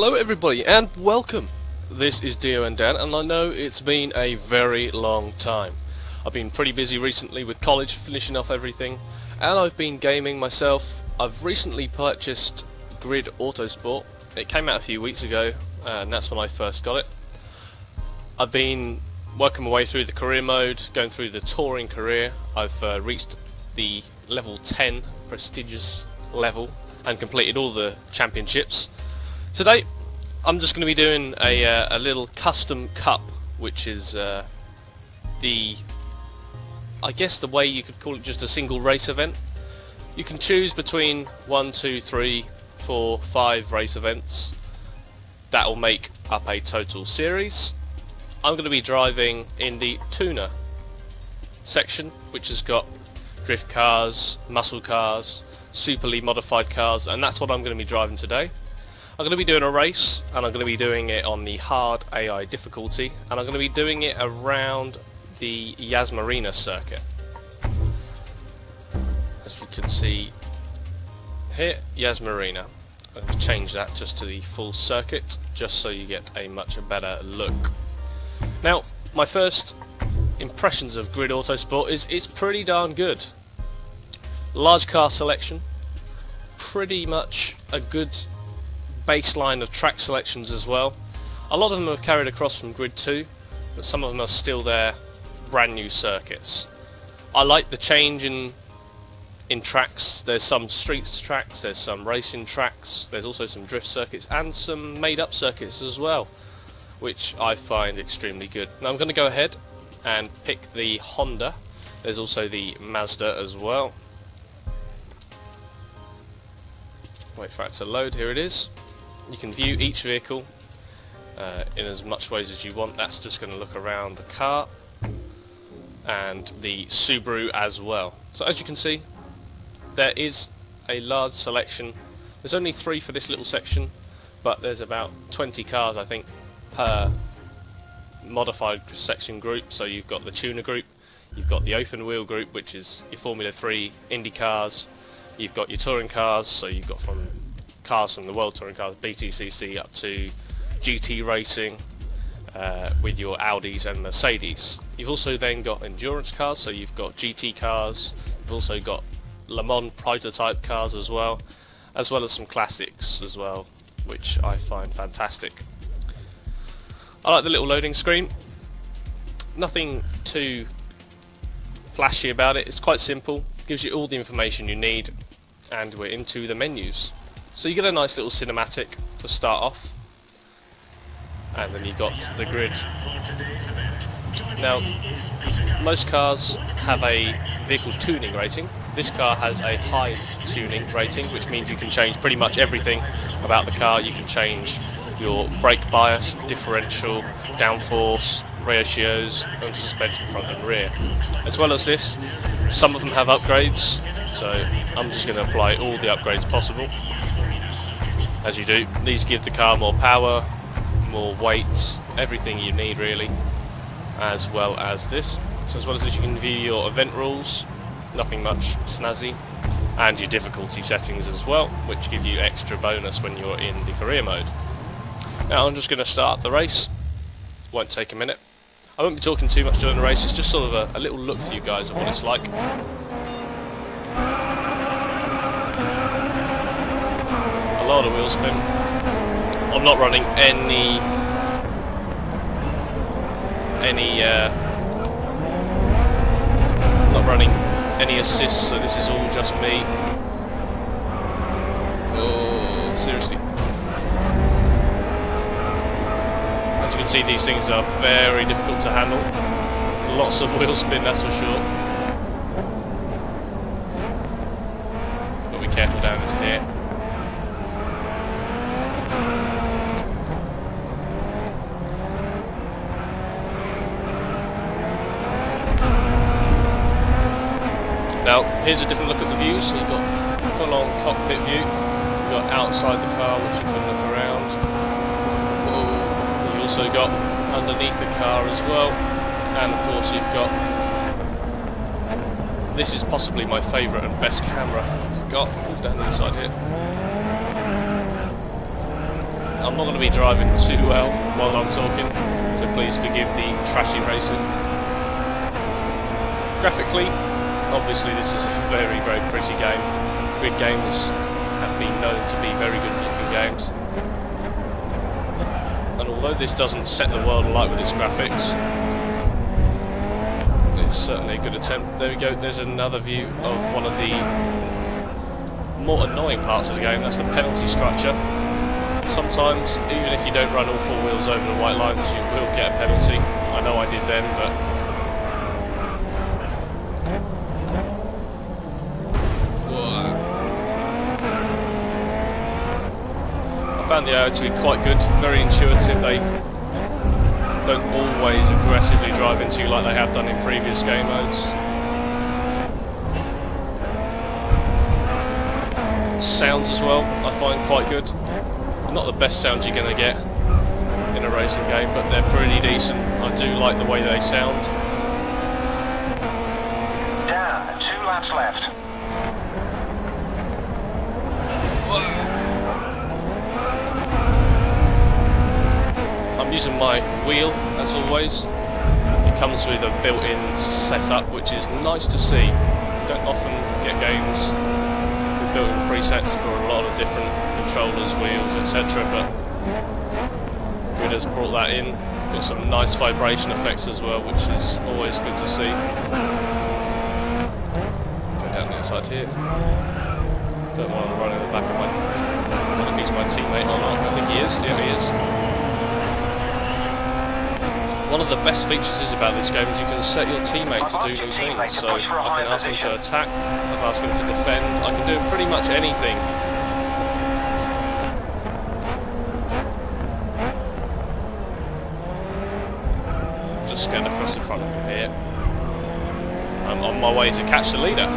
Hello everybody and welcome. This is Dio and Dan, and I know it's been a very long time. I've been pretty busy recently with college, finishing off everything, and I've been gaming myself. I've recently purchased Grid Autosport. It came out a few weeks ago and that's when I first got it. I've been working my way through the career mode, going through the touring career. I've reached the level 10 prestigious level and completed all the championships. Today I'm just going to be doing a little custom cup, which is I guess the way you could call it, just a single race event. You can choose between 1, 2, 3, 4, 5 race events. That will make up a total series. I'm going to be driving in the tuner section, which has got drift cars, muscle cars, superly modified cars, and that's what I'm going to be driving today. I'm going to be doing a race, and I'm going to be doing it on the hard AI difficulty, and I'm going to be doing it around the Yas Marina circuit. As you can see here, Yas Marina. I'm going to change that just to the full circuit, just so you get a much better look. Now, my first impressions of Grid Autosport is it's pretty darn good. Large car selection, pretty much a good baseline of track selections as well. A lot of them are carried across from Grid 2, but some of them are still their brand new circuits. I like the change in tracks. There's some streets tracks, there's some racing tracks, there's also some drift circuits and some made up circuits as well, which I find extremely good. Now I'm going to go ahead and pick the Honda. There's also the Mazda as well. Wait for it to load. Here it is. You can view each vehicle in as much ways as you want. That's just going to look around the car and the Subaru as well. So as you can see, there is a large selection. There's only 3 for this little section, but there's about 20 cars I think per modified section group. So you've got the tuner group, you've got the open wheel group, which is your Formula 3 Indy cars, you've got your touring cars, so you've got from cars from the World Touring Cars, BTCC, up to GT Racing with your Audis and Mercedes. You've also then got endurance cars, so you've got GT cars, you've also got Le Mans prototype cars as well as some classics as well, which I find fantastic. I like the little loading screen. Nothing too flashy about it, it's quite simple, gives you all the information you need, and we're into the menus. So you get a nice little cinematic to start off, and then you've got the grid. Now, most cars have a vehicle tuning rating. This car has a high tuning rating, which means you can change pretty much everything about the car. You can change your brake bias, differential, downforce, ratios, and suspension front and rear. As well as this, some of them have upgrades, so I'm just going to apply all the upgrades possible. As you do, these give the car more power, more weight, everything you need really, as well as this. So as well as this, you can view your event rules, nothing much snazzy, and your difficulty settings as well, which give you extra bonus when you're in the career mode. Now I'm just going to start the race. Won't take a minute. I won't be talking too much during the race, it's just sort of a little look for you guys of what it's like. A lot of wheel spin. I'm not running any assists, so this is all just me. Oh, seriously. As you can see, these things are very difficult to handle. Lots of wheel spin, that's for sure. Got to be careful down into here. Now, here's a different look at the view. So you've got full-on cockpit view. You've got outside the car, which you can look around. You've also got underneath the car as well. And of course you've got... This is possibly my favourite and best camera I've got. Down the inside here. I'm not going to be driving too well while I'm talking, so please forgive the trashy racing. Graphically, obviously this is a very, very pretty game. Grid games have been known to be very good looking games. And although this doesn't set the world alight with its graphics, it's certainly a good attempt. There we go, there's another view of one of the more annoying parts of the game. That's the penalty structure. Sometimes, even if you don't run all four wheels over the white lines, you will get a penalty. I know I did then, but I found the AI to be quite good, very intuitive. They don't always aggressively drive into you like they have done in previous game modes. Sounds as well, I find quite good. Not the best sounds you're going to get in a racing game, but they're pretty decent. I do like the way they sound. Down, 2 laps left. I'm using my wheel as always. It comes with a built-in setup, which is nice to see. You don't often get games with built-in presets for a lot of different controllers, wheels, etc. But Grid has brought that in. Got some nice vibration effects as well, which is always good to see. Go down the inside here. Don't want to run in the back of my. I don't know if he's my teammate or not. I think he is. Yeah, he is. One of the best features is about this game is you can set your teammate to do new things. So I can ask him to attack, I can ask him to defend, I can do pretty much anything. Just get across the front of him here. I'm on my way to catch the leader.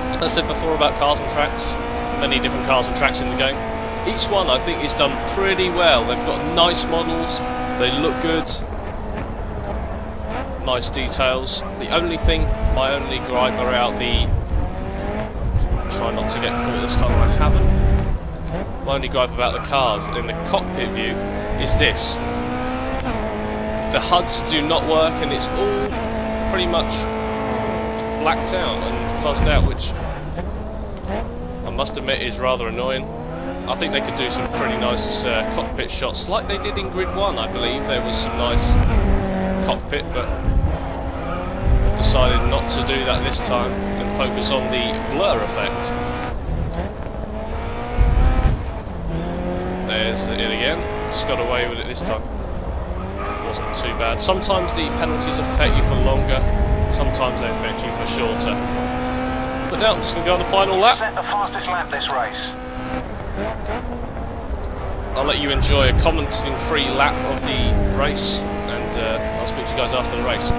As I said before about cars and tracks, many different cars and tracks in the game. Each one I think is done pretty well. They've got nice models, they look good, nice details. The only thing, my only gripe about the... Try not to get caught this time, I haven't. My only gripe about the cars in the cockpit view is this. The HUDs do not work and it's all pretty much blacked out and fuzzed out, which I must admit is rather annoying. I think they could do some pretty nice cockpit shots like they did in Grid 1, I believe. There was some nice cockpit, but decided not to do that this time and focus on the blur effect. There's it again. Just got away with it this time. Wasn't too bad. Sometimes the penalties affect you for longer, sometimes they affect you for shorter. But now, just going to go on the final lap. Set the fastest lap this race. I'll let you enjoy a commenting-free lap of the race, and I'll speak to you guys after the race.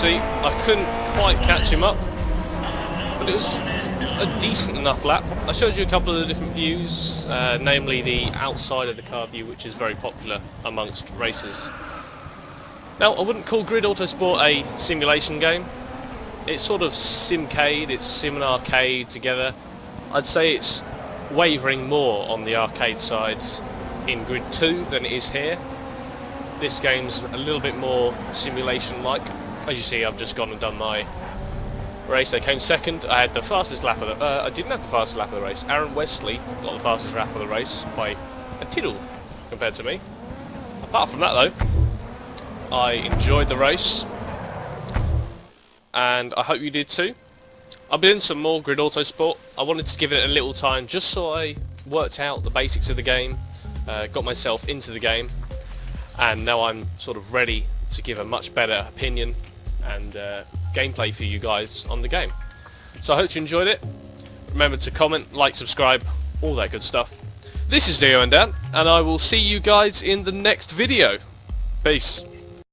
Unfortunately, I couldn't quite catch him up, but it was a decent enough lap. I showed you a couple of the different views, namely the outside of the car view, which is very popular amongst racers. Now, I wouldn't call Grid Autosport a simulation game. It's sort of simcade, it's sim and arcade together. I'd say it's wavering more on the arcade sides in Grid 2 than it is here. This game's a little bit more simulation-like. As you see, I've just gone and done my race. I came second. I had the fastest lap of the... I didn't have the fastest lap of the race. Aaron Wesley got the fastest lap of the race by a tittle compared to me. Apart from that, though, I enjoyed the race, and I hope you did too. I've been in some more Grid Autosport. I wanted to give it a little time just so I worked out the basics of the game, got myself into the game, and now I'm sort of ready to give a much better opinion and gameplay for you guys on the game. So I hope you enjoyed it. Remember to comment, like, subscribe, all that good stuff. This is Dio and Dan, and I will see you guys in the next video. Peace.